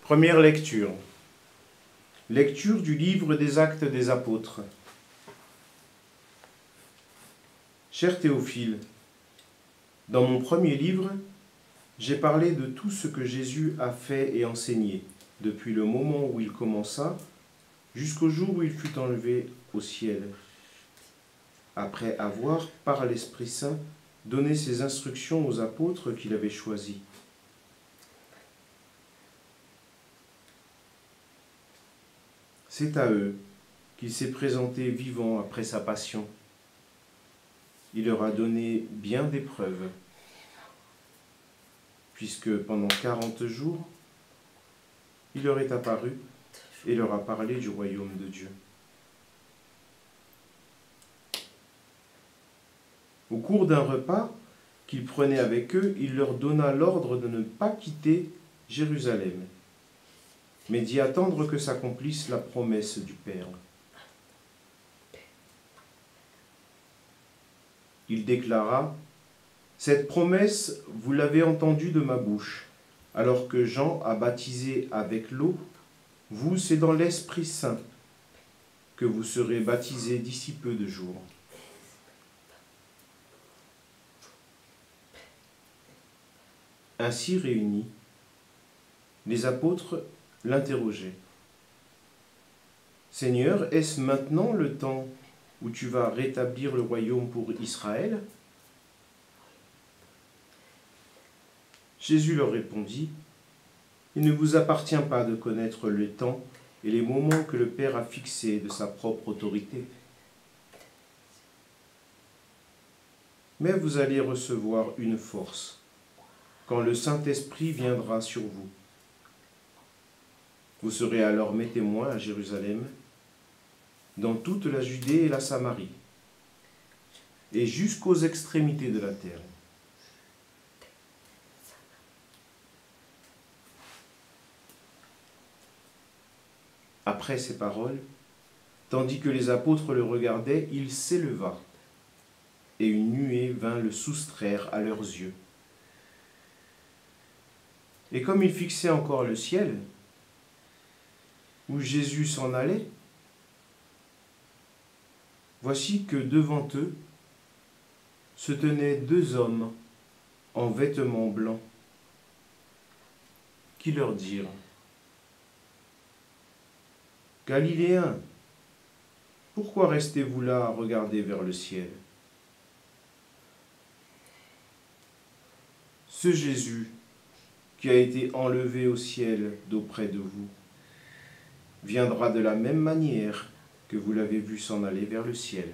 Première lecture. Lecture du livre des Actes des Apôtres. Cher Théophile, dans mon premier livre, j'ai parlé de tout ce que Jésus a fait et enseigné, depuis le moment où il commença jusqu'au jour où il fut enlevé au ciel, après avoir, par l'Esprit Saint, donné ses instructions aux apôtres qu'il avait choisis. C'est à eux qu'il s'est présenté vivant après sa passion. Il leur a donné bien des preuves, puisque pendant 40 jours, il leur est apparu et leur a parlé du royaume de Dieu. Au cours d'un repas qu'il prenait avec eux, il leur donna l'ordre de ne pas quitter Jérusalem, mais d'y attendre que s'accomplisse la promesse du Père. Il déclara : « Cette promesse, vous l'avez entendue de ma bouche. Alors que Jean a baptisé avec l'eau, vous, c'est dans l'Esprit Saint que vous serez baptisés d'ici peu de jours. » Ainsi réunis, les apôtres l'interrogeaient. « Seigneur, est-ce maintenant le temps où tu vas rétablir le royaume pour Israël ?» Jésus leur répondit : « Il ne vous appartient pas de connaître le temps et les moments que le Père a fixés de sa propre autorité. Mais vous allez recevoir une force quand le Saint-Esprit viendra sur vous. Vous serez alors mes témoins à Jérusalem, dans toute la Judée et la Samarie, et jusqu'aux extrémités de la terre. » Après ces paroles, tandis que les apôtres le regardaient, il s'éleva, et une nuée vint le soustraire à leurs yeux. Et comme ils fixaient encore le ciel, où Jésus s'en allait, voici que devant eux se tenaient deux hommes en vêtements blancs, qui leur dirent : « Galiléens, pourquoi restez-vous là à regarder vers le ciel ? Ce Jésus qui a été enlevé au ciel d'auprès de vous viendra de la même manière que vous l'avez vu s'en aller vers le ciel. »